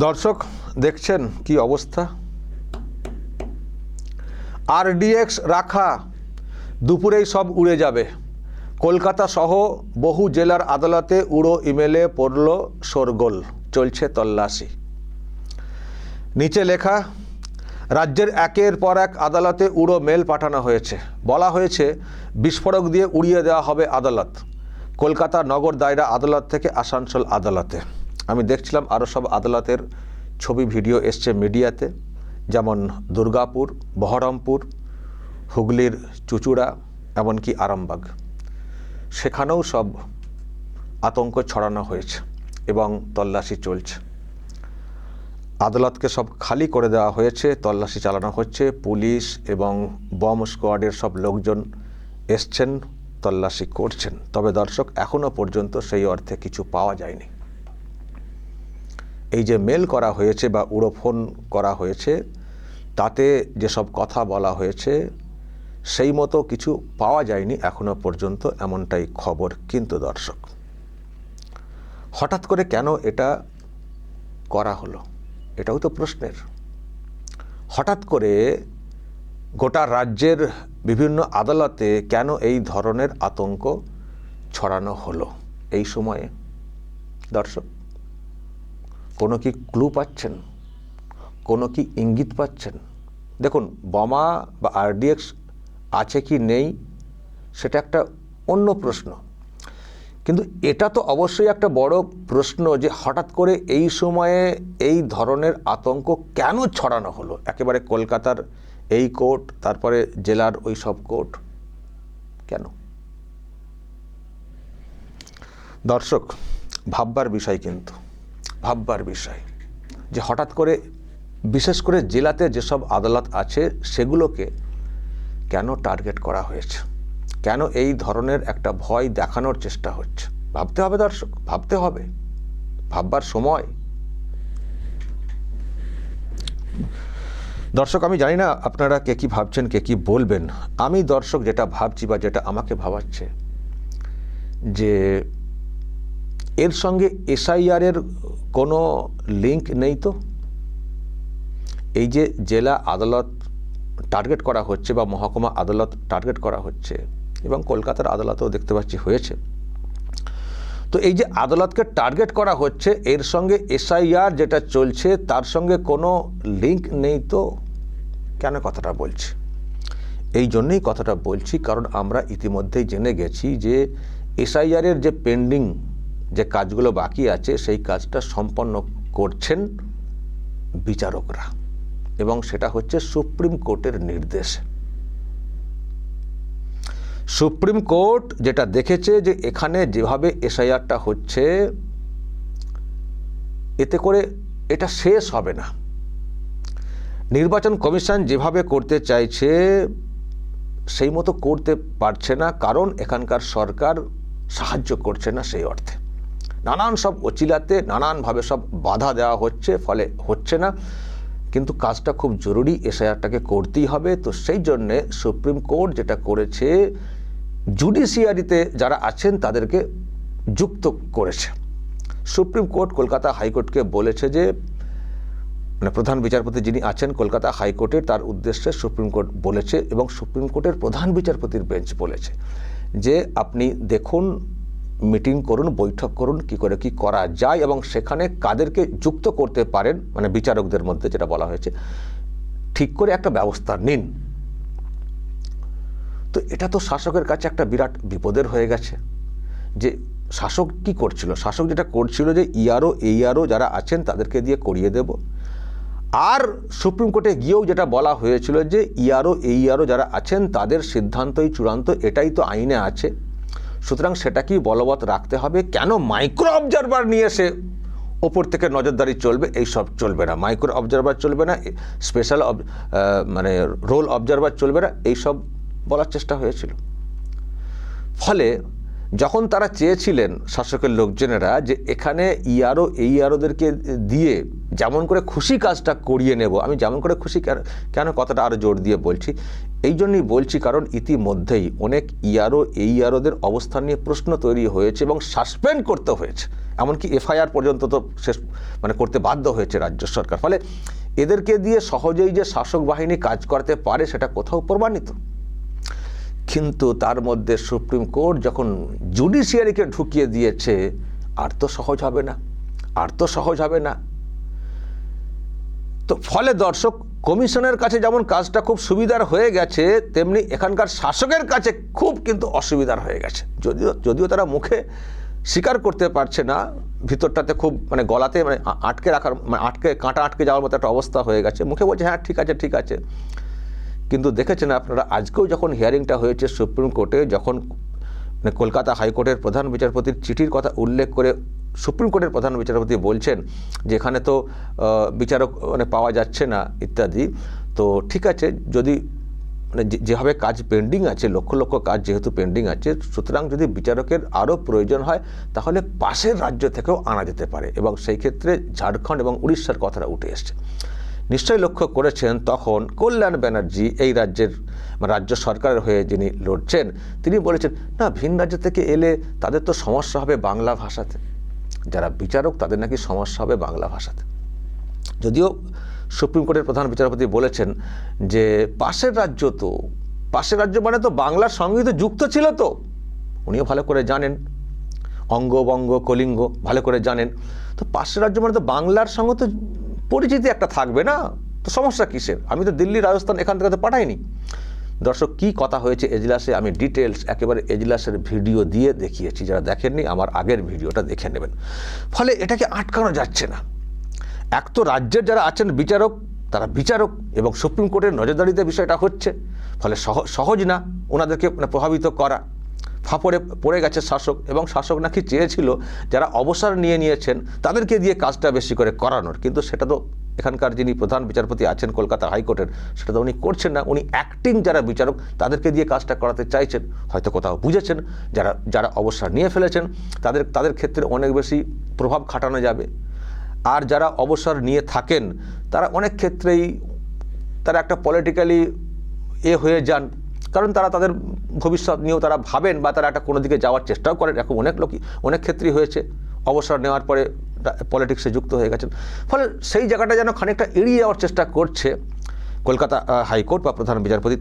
দর্শক দেখছেন কি অবস্থা। আরডিএক্স রাখা দুপুরেই সব উড়ে যাবে। কলকাতা সহ বহু জেলার আদালতে উড়ো ইমেলে পড়ল শোরগোল, চলছে তল্লাশি। নিচে লেখা, রাজ্যের একের পর এক আদালতে উড়ো মেল পাঠানো হয়েছে। বলা হয়েছে বিস্ফোরক দিয়ে উড়িয়ে দেওয়া হবে আদালত। কলকাতা নগর দায়রা আদালত থেকে আসানসোল আদালতে। আমি দেখছিলাম আরও সব আদালতের ছবি ভিডিও এসছে মিডিয়াতে, যেমন দুর্গাপুর, বহরমপুর, হুগলির চুঁচুড়া, এমনকি আরামবাগ। সেখানেও সব আতঙ্ক ছড়ানো হয়েছে এবং তল্লাশি চলছে। আদালতকে সব খালি করে দেওয়া হয়েছে, তল্লাশি চালানো হচ্ছে। পুলিশ এবং বম স্কোয়াডের সব লোকজন এসছেন, তল্লাশি করছেন। তবে দর্শক, এখনও পর্যন্ত সেই অর্থে কিছু পাওয়া যায়নি। এই যে মেল করা হয়েছে বা উড়ো ফোন করা হয়েছে, তাতে যেসব কথা বলা হয়েছে সেই মতো কিছু পাওয়া যায়নি এখনও পর্যন্ত, এমনটাই খবর। কিন্তু দর্শক, হঠাৎ করে কেন এটা করা হলো, এটাও তো প্রশ্নের। হঠাৎ করে গোটা রাজ্যের বিভিন্ন আদালতে কেন এই ধরনের আতঙ্ক ছড়ানো হলো এই সময়ে? দর্শক, কোনো কি ক্লু পাচ্ছেন? কোনো কি ইঙ্গিত পাচ্ছেন? দেখুন, বোমা বা আরডিএক্স আছে কি নেই সেটা একটা অন্য প্রশ্ন, কিন্তু এটা তো অবশ্যই একটা বড় প্রশ্ন যে হঠাৎ করে এই সময়ে এই ধরনের আতঙ্ক কেন ছড়ানো হলো। একেবারে কলকাতার এই কোর্ট, তারপরে জেলার ওই সব কোর্ট, কেন? দর্শক, ভাববার বিষয়, কিন্তু ভাববার বিষয় যে হঠাৎ করে বিশেষ করে জেলাতে যেসব আদালত আছে সেগুলোকে কেন টার্গেট করা হয়েছে, কেন এই ধরনের একটা ভয় দেখানোর চেষ্টা হচ্ছে। ভাবতে হবে দর্শক, ভাবতে হবে, ভাববার সময়। দর্শক, আমি জানি না আপনারা কে কী ভাবছেন, কে কী বলবেন। আমি দর্শক যেটা ভাবছি বা যেটা আমাকে ভাবাচ্ছে, যে এর সঙ্গে এসআইআরের কোনো লিঙ্ক নেই তো। এই যে জেলা আদালত টার্গেট করা হচ্ছে বা মহকুমা আদালত টার্গেট করা হচ্ছে, এবং কলকাতার আদালতেও দেখতে পাচ্ছি হয়েছে, তো এই যে আদালতকে টার্গেট করা হচ্ছে, এর সঙ্গে এসআইআর যেটা চলছে তার সঙ্গে কোনো লিঙ্ক নেই তো। কেন কথাটা বলছি? এই জন্যই কথাটা বলছি, কারণ আমরা ইতিমধ্যেই জেনে গেছি যে এসআইআরের যে পেন্ডিং যে কাজগুলো বাকি আছে সেই কাজটা সম্পন্ন করছেন বিচারকরা, এবং সেটা হচ্ছে সুপ্রিম কোর্টের নির্দেশ। সুপ্রিম কোর্ট যেটা দেখেছে যে এখানে যেভাবে এসআইআরটা হচ্ছে, এতে করে এটা শেষ হবে না। নির্বাচন কমিশন যেভাবে করতে চাইছে সেই মতো করতে পারছে না, কারণ এখানকার সরকার সাহায্য করছে না সেই অর্থে। নানান সব অচিলাতে নানানভাবে সব বাধা দেওয়া হচ্ছে, ফলে হচ্ছে না। কিন্তু কাজটা খুব জরুরি, এসআইআরটাকে করতেই হবে। তো সেই জন্যে সুপ্রিম কোর্ট যেটা করেছে, জুডিশিয়ারিতে যারা আছেন তাদেরকে যুক্ত করেছে। সুপ্রিম কোর্ট কলকাতা হাইকোর্টকে বলেছে যে, মানে প্রধান বিচারপতি যিনি আছেন কলকাতা হাইকোর্টের, তার উদ্দেশ্যে সুপ্রিম কোর্ট বলেছে, এবং সুপ্রিম কোর্টের প্রধান বিচারপতির বেঞ্চ বলেছে যে আপনি দেখুন, মিটিং করুন, বৈঠক করুন, কি করে কি করা যায়, এবং সেখানে কাদেরকে যুক্ত করতে পারেন, মানে বিচারকদের মধ্যে যেটা বলা হয়েছে, ঠিক করে একটা ব্যবস্থা নিন। তো এটা তো শাসকের কাছে একটা বিরাট বিপদের হয়ে গেছে। যে শাসক কি করছিল? শাসক যেটা করছিল যে ইআরও এইআরও যারা আছেন তাদেরকে দিয়ে করিয়ে দেব, আর সুপ্রিম কোর্টে গিয়েও যেটা বলা হয়েছিল যে ইআরও এইআরও যারা আছেন তাদের সিদ্ধান্তই চূড়ান্ত, এটাই তো আইনে আছে, সুতরাং সেটাকেই বলবৎ রাখতে হবে। কেন মাইক্রো অবজারভার নিয়ে এসে ওপর থেকে নজরদারি চলবে? এই সব চলবে না। মাইক্রো অবজারভার চলবে না, স্পেশাল মানে রোল অবজারভার চলবে না, এই সব বলার চেষ্টা হয়েছিল। ফলে যখন তারা চেয়েছিলেন শাসকের লোকজনেরা যে এখানে ইআরও এই আরওদেরকে দিয়ে যেমন করে খুশি কাজটা করিয়ে নেব, আমি যেমন করে খুশি কেন কথাটা আরও জোর দিয়ে বলছি, এই জন্যই বলছি কারণ ইতিমধ্যেই অনেক ইআরও এই আরওদের অবস্থান নিয়ে প্রশ্ন তৈরি হয়েছে এবং সাসপেন্ড করতে হয়েছে, এমনকি এফআইআর পর্যন্ত তো শেষ করতে বাধ্য হয়েছে রাজ্য সরকার। ফলে এদেরকে দিয়ে সহজেই যে শাসক বাহিনী কাজ করতে পারে সেটা কোথাও প্রমাণিত। কিন্তু তার মধ্যে সুপ্রিম কোর্ট যখন জুডিশিয়ারিকে ঢুকিয়ে দিয়েছে, আর তো সহজ হবে না। তো ফলে দর্শক, কমিশনের কাছে যেমন কাজটা খুব সুবিধার হয়ে গেছে, তেমনি এখানকার শাসকের কাছে খুব কিন্তু অসুবিধার হয়ে গেছে। যদিও তারা মুখে স্বীকার করতে পারছে না, ভিতরটাতে খুব গলাতে আটকে রাখার কাঁটা আটকে যাওয়ার মতো একটা অবস্থা হয়ে গেছে। মুখে বলছে হ্যাঁ ঠিক আছে, কিন্তু দেখেছেন আপনারা আজকেও যখন হিয়ারিংটা হয়েছে সুপ্রিম কোর্টে, যখন কলকাতা হাইকোর্টের প্রধান বিচারপতির চিঠির কথা উল্লেখ করে সুপ্রিম কোর্টের প্রধান বিচারপতি বলছেন যে এখানে তো বিচারক পাওয়া যাচ্ছে না ইত্যাদি। তো ঠিক আছে, যদি যেভাবে কাজ পেন্ডিং আছে, লক্ষ লক্ষ কাজ যেহেতু পেন্ডিং আছে, সুতরাং যদি বিচারকের আরও প্রয়োজন হয় তাহলে পাশের রাজ্য থেকেও আনা যেতে পারে, এবং সেই ক্ষেত্রে ঝাড়খণ্ড এবং উড়িষ্যার কথাটা উঠে এসছে। নিশ্চয়ই লক্ষ্য করেছেন তখন কল্যাণ ব্যানার্জি, এই রাজ্যের রাজ্য সরকারের হয়ে যিনি লড়ছেন, তিনি বলেছেন না, ভিন রাজ্য থেকে এলে তাদের তো সমস্যা হবে বাংলা ভাষাতে, যারা বিচারক তাদের নাকি সমস্যা হবে বাংলা ভাষাতে। যদিও সুপ্রিম কোর্টের প্রধান বিচারপতি বলেছেন যে পাশের রাজ্য মানে তো বাংলার সঙ্গে তো যুক্ত ছিল, তো উনিও ভালো করে জানেন, অঙ্গ বঙ্গ কলিঙ্গ ভালো করে জানেন। তো পাশের রাজ্য মানে তো বাংলার সঙ্গে তো পরিচিতি একটা থাকবে না, তো সমস্যা কিসের? আমি তো দিল্লি রাজস্থান এখান থেকে তো পাঠাইনি। দর্শক, কি কথা হয়েছে এজলাসে আমি ডিটেলস একেবারে এজলাসের ভিডিও দিয়ে দেখিয়েছি, যারা দেখেননি আমার আগের ভিডিওটা দেখে নেবেন। ফলে এটাকে আটকানো যাচ্ছে না। এক তো রাজ্যের যারা আছেন বিচারক, তারা বিচারক এবং সুপ্রিম কোর্টের নজরদারিতে বিষয়টা হচ্ছে, ফলে সহজ না ওনাদেরকে প্রভাবিত করা। ফাঁপড়ে পড়ে গেছে শাসক, এবং শাসক নাকি চেয়েছিল যারা অবসর নিয়েছেন তাদেরকে দিয়ে কাজটা বেশি করে করানোর, কিন্তু সেটা তো এখানকার যিনি প্রধান বিচারপতি আছেন কলকাতা হাইকোর্টের, সেটা তো উনি করছেন না। উনি অ্যাক্টিং যারা বিচারক তাদেরকে দিয়ে কাজটা করাতে চাইছেন। হয়তো কোথাও বুঝেছেন যারা অবসর নিয়ে ফেলেছেন তাদের ক্ষেত্রে অনেক বেশি প্রভাব খাটানো যাবে, আর যারা অবসর নিয়ে থাকেন তারা অনেক ক্ষেত্রেই তারা একটা পলিটিক্যালি হয়ে যান, কারণ তারা তাদের ভবিষ্যৎ নিয়েও তারা ভাবেন, বা তারা একটা কোনো দিকে যাওয়ার চেষ্টাও করেন। এখন অনেক ক্ষেত্রেই হয়েছে, অবসর নেওয়ার পরে পলিটিক্সে যুক্ত হয়ে গেছেন। ফলে সেই জায়গাটা যেন খানিকটা এড়িয়ে যাওয়ার চেষ্টা করছে কলকাতা হাইকোর্ট বা প্রধান বিচারপতি।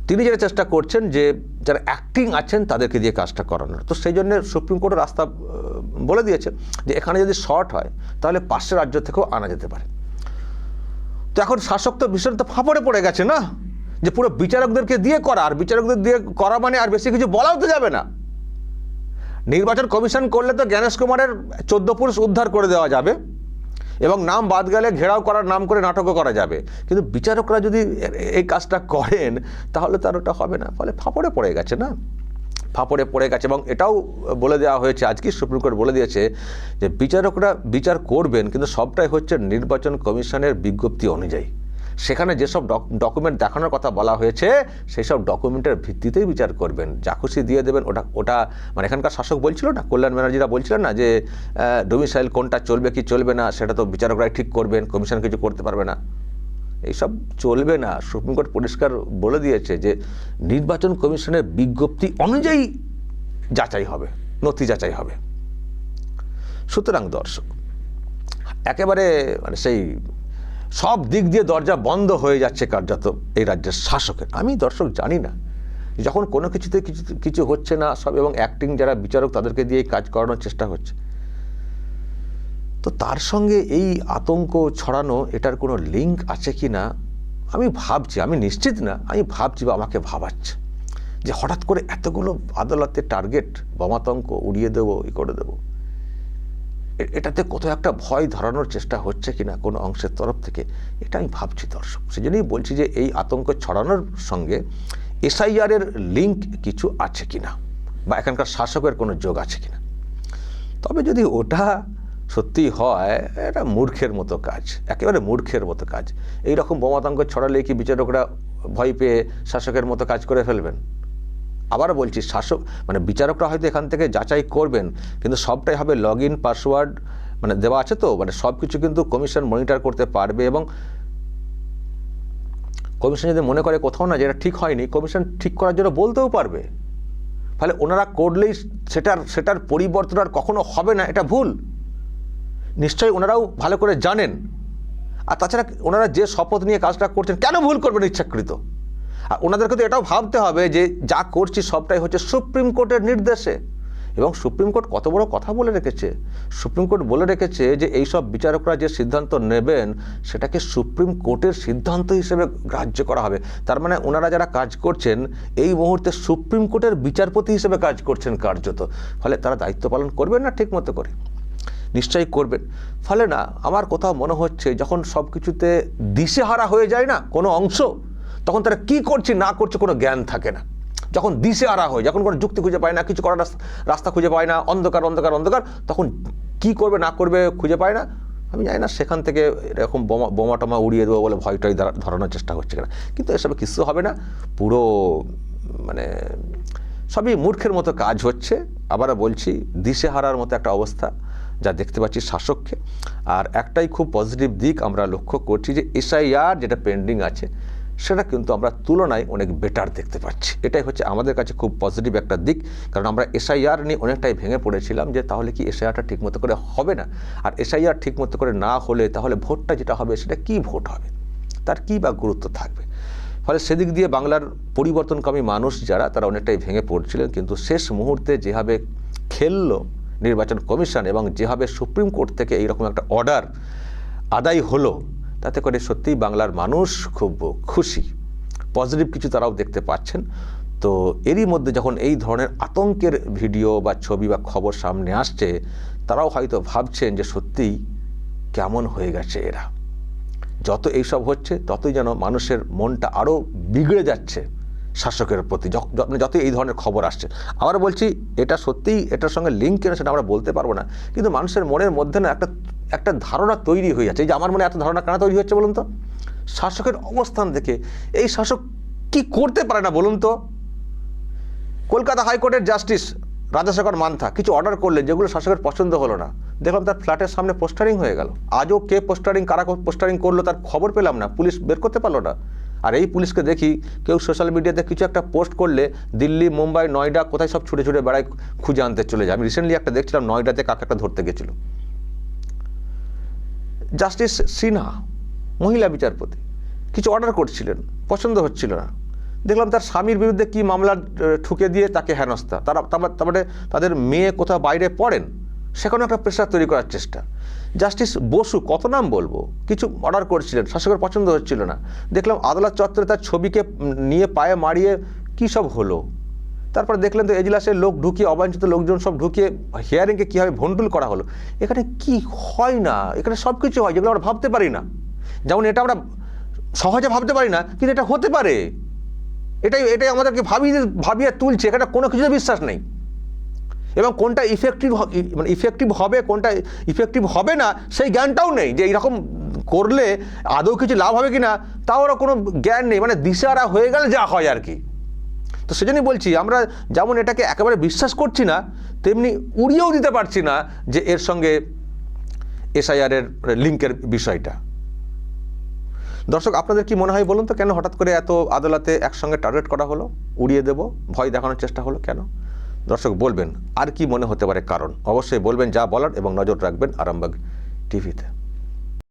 তিনি যেটা চেষ্টা করছেন যে যারা অ্যাক্টিং আছেন তাদেরকে দিয়ে কাজটা করানোর। তো সেই জন্য সুপ্রিম কোর্টের রাস্তা বলে দিয়েছে যে এখানে যদি শর্ট হয় তাহলে পাশের রাজ্য থেকেও আনা যেতে পারে। তো এখন শাসক তো ভীষণ তো ফাঁপড়ে পড়ে গেছে না, যে পুরো বিচারকদেরকে দিয়ে করা, আর বিচারকদের দিয়ে করা মানে আর বেশি কিছু বলাও তো যাবে না। নির্বাচন কমিশন করলে তো জ্ঞানেশ কুমারের 14 পুরুষ উদ্ধার করে দেওয়া যাবে, এবং নাম বাদ গেলে ঘেরাও করার নাম করে নাটকও করা যাবে, কিন্তু বিচারকরা যদি এই কাজটা করেন তাহলে তার ওটা হবে না। ফলে ফাঁপড়ে পড়ে গেছে না, এবং এটাও বলে দেওয়া হয়েছে, আজকে সুপ্রিম কোর্ট বলে দিয়েছে যে বিচারকরা বিচার করবেন, কিন্তু সবটাই হচ্ছে নির্বাচন কমিশনের বিজ্ঞপ্তি অনুযায়ী। সেখানে যেসব ডকুমেন্ট দেখানোর কথা বলা হয়েছে সেই সব ডকুমেন্টের ভিত্তিতেই বিচার করবেন, যা খুশি দিয়ে দেবেন। ওটা এখানকার শাসক বলছিল না, কল্যাণ ব্যানার্জিরা বলছিলেন না যে ডোমিসাইল কোনটা চলবে কি চলবে না সেটা তো বিচারকরাই ঠিক করবেন, কমিশন কিছু করতে পারবে না। এইসব চলবে না। সুপ্রিম কোর্ট পরিষ্কার বলে দিয়েছে যে নির্বাচন কমিশনের বিজ্ঞপ্তি অনুযায়ী যাচাই হবে, নথি যাচাই হবে। সুতরাং দর্শক, একেবারে সেই সব দিক দিয়ে দরজা বন্ধ হয়ে যাচ্ছে কার্যত এই রাজ্যের শাসকের। আমি দর্শক জানি না, যখন কোনো কিছুতে কিছু হচ্ছে না সব, এবং অ্যাক্টিং যারা বিচারক তাদেরকে দিয়ে কাজ করানোর চেষ্টা হচ্ছে, তো তার সঙ্গে এই আতঙ্ক ছড়ানো এটার কোনো লিঙ্ক আছে কি না আমি ভাবছি, আমি নিশ্চিত না, আমি ভাবছি বা আমাকে ভাবাচ্ছে যে হঠাৎ করে এতগুলো আদালতের টার্গেট, বোমাতঙ্ক উড়িয়ে দেবো, করে দেবো, এটাতে কোথাও একটা ভয় ধরানোর চেষ্টা হচ্ছে কিনা কোনো অংশের তরফ থেকে, এটা আমি ভাবছি দর্শক। সেজন্যই বলছি যে এই আতঙ্ক ছড়ানোর সঙ্গে এসআইআরের লিঙ্ক কিছু আছে কিনা, বা এখানকার শাসকের কোনো যোগ আছে কিনা। তবে যদি ওটা সত্যি হয়, এটা মূর্খের মতো কাজ, একেবারে মূর্খের মতো কাজ। এইরকম বোমাতঙ্ক ছড়ালে কি বিচারকরা ভয় পেয়ে শাসকের মতো কাজ করে ফেলবেন? আবার বলছি, শাসক মানে বিচারকরা হয়তো এখান থেকে যাচাই করবেন, কিন্তু সবটাই হবে লগ ইন পাসওয়ার্ড মানে দেওয়া আছে, তো মানে সব কিছু কিন্তু কমিশন মনিটর করতে পারবে। এবং কমিশন যদি মনে করে কোথাও না যেটা ঠিক হয়নি, কমিশন ঠিক করার জন্য বলতেও পারবে। ফলে ওনারা করলেই সেটার পরিবর্তন আর কখনো হবে না, এটা ভুল। নিশ্চয়ই ওনারাও ভালো করে জানেন। আর তাছাড়া ওনারা যে শপথ নিয়ে কাজটা করছেন, কেন ভুল করবেন ইচ্ছাকৃত? আর ওনাদেরকে তো এটাও ভাবতে হবে যে যা করছি সবটাই হচ্ছে সুপ্রিম কোর্টের নির্দেশে। এবং সুপ্রিম কোর্ট কত বড় কথা বলে রেখেছে। সুপ্রিম কোর্ট বলে রেখেছে যে এইসব বিচারকরা যে সিদ্ধান্ত নেবেন সেটাকে সুপ্রিম কোর্টের সিদ্ধান্ত হিসেবে গ্রাহ্য করা হবে। তার মানে ওনারা যারা কাজ করছেন এই মুহূর্তে সুপ্রিম কোর্টের বিচারপতি হিসেবে কাজ করছেন কার্যত। ফলে তারা দায়িত্ব পালন করবেন না ঠিক মতো করে? নিশ্চয়ই করবেন। ফলে না আমার কোথাও মনে হচ্ছে যখন সব কিছুতে দিশেহারা হয়ে যায় না কোনো অংশ, তখন তারা কী করছে না করছে কোনো জ্ঞান থাকে না। যখন দিশেহারা হয়, যখন কোনো যুক্তি খুঁজে পায় না, কিছু করার রাস্তা খুঁজে পায় না, অন্ধকার অন্ধকার অন্ধকার, তখন কি করবে না করবে খুঁজে পায় না। আমি জানি না সেখান থেকে এরকম বোমা টমা উড়িয়ে দেবো বলে ভয়টাই ধরানোর চেষ্টা হচ্ছে কিনা, কিন্তু এসবে কিছু হবে না। পুরো মানে সবই মূর্খের মতো কাজ হচ্ছে। আবারও বলছি, দিশেহারার মতো একটা অবস্থা যা দেখতে পাচ্ছি শাসককে। আর একটাই খুব পজিটিভ দিক আমরা লক্ষ্য করছি যে এসআইআর যেটা পেন্ডিং আছে সেটা কিন্তু আমরা তুলনায় অনেক বেটার দেখতে পাচ্ছি। এটাই হচ্ছে আমাদের কাছে খুব পজিটিভ একটা দিক। কারণ আমরা এসআইআর নিয়ে অনেকটাই ভেঙে পড়েছিলাম যে তাহলে কি এসআইআরটা ঠিকমতো করে হবে না, আর এসআইআর ঠিকমতো করে না হলে তাহলে ভোটটা যেটা হবে সেটা কি ভোট হবে, তার কী বা গুরুত্ব থাকবে। ফলে সেদিক দিয়ে বাংলার পরিবর্তনকামী মানুষ যারা তারা অনেকটাই ভেঙে পড়ছিলেন। কিন্তু শেষ মুহূর্তে যেভাবে খেললো নির্বাচন কমিশন এবং যেভাবে সুপ্রিম কোর্ট থেকে এইরকম একটা অর্ডার আদায় হলো, তাতে করে সত্যিই বাংলার মানুষ খুব খুশি, পজিটিভ কিছু তারাও দেখতে পাচ্ছেন। তো এরই মধ্যে যখন এই ধরনের আতঙ্কের ভিডিও বা ছবি বা খবর সামনে আসছে, তারাও হয়তো ভাবছেন যে সত্যিই কেমন হয়ে গেছে এরা। যত এইসব হচ্ছে ততই যেন মানুষের মনটা আরও বিগড়ে যাচ্ছে শাসকের প্রতি, যত এই ধরনের খবর আসছে। আবার বলছি, এটা সত্যিই এটার সঙ্গে লিঙ্ক কেন সেটা আমরা বলতে পারবো না, কিন্তু মানুষের মনের মধ্যে না একটা ধারণা তৈরি হয়ে যাচ্ছে। এই যে আমার মনে এত ধারণা কেন তৈরি হচ্ছে বলুন তো? শাসকের অবস্থান দেখে। এই শাসক কি করতে পারে না বলুন তো? কলকাতা হাইকোর্টের জাস্টিস রাজাশেখর মান্থা কিছু অর্ডার করলেন যেগুলো শাসকের পছন্দ হলো না, দেখলাম তার ফ্ল্যাটের সামনে পোস্টারিং হয়ে গেল। আজও কে পোস্টারিং, কারা পোস্টারিং করলো তার খবর পেলাম না, পুলিশ বের করতে পারলো না। আর এই পুলিশকে দেখি কেউ সোশ্যাল মিডিয়াতে কিছু একটা পোস্ট করলে দিল্লি, মুম্বাই, নয়ডা কোথায় সব ছুটে ছুটে বেড়ায়, খুঁজে আনতে চলে যায়। আমি রিসেন্টলি একটা দেখছিলাম নয়ডাতে কাকে একটা ধরতে গেছিল। জাস্টিস সিনহা মহিলা বিচারপতি কিছু অর্ডার করছিলেন, পছন্দ হচ্ছিল না, দেখলাম তার স্বামীর বিরুদ্ধে কি মামলা ঠুকে দিয়ে তাকে হেনস্থা। তারপরে তাদের মেয়ে কোথাও বাইরে পড়েন, সেখানে একটা প্রেশার তৈরি করার চেষ্টা। জাস্টিস বসু, কত নাম বলবো, কিছু অর্ডার করছিলেন, শাসকের পছন্দ হচ্ছিল না, দেখলাম আদালত চত্বরে তার ছবিকে নিয়ে পায়ে মারিয়ে কী সব হলো। তারপরে দেখলেন তো এজলাসের লোক ঢুকিয়ে, অবাঞ্ছিত লোকজন সব ঢুকিয়ে হিয়ারিংকে কীভাবে ভণ্ডুল করা হলো। এখানে কি হয় না, এখানে সব কিছু হয় যেগুলো আমরা ভাবতে পারি না। যেমন এটা আমরা সহজে ভাবতে পারি না, কিন্তু এটা হতে পারে। এটাই আমাদেরকে ভাবিয়ে তুলছে। এখানে কোনো কিছুতে বিশ্বাস নেই। এবং কোনটা ইফেক্টিভ হবে, কোনটা ইফেক্টিভ হবে না সেই জ্ঞানটাও নেই, যে এইরকম করলে আদৌ কিছু লাভ হবে কি না তাও ওরা কোনো জ্ঞান নেই। মানে দিশেহারা হয়ে গেলে যা হয় আর কি। তো সেজন্যই বলছি, আমরা যেমন এটাকে একেবারে বিশ্বাস করছি না, তেমনি উড়িয়েও দিতে পারছি না যে এর সঙ্গে এসআইআরের লিঙ্কের বিষয়টা। দর্শক, আপনাদের কি মনে হয় বলুন তো, কেন হঠাৎ করে এত আদালতে একসঙ্গে টার্গেট করা হলো, উড়িয়ে দেব, ভয় দেখানোর চেষ্টা হলো কেন? দর্শক বলবেন আর কি মনে হতে পারে কারণ, অবশ্যই বলবেন যা বলার, এবং নজর রাখবেন আরামবাগ টিভিতে।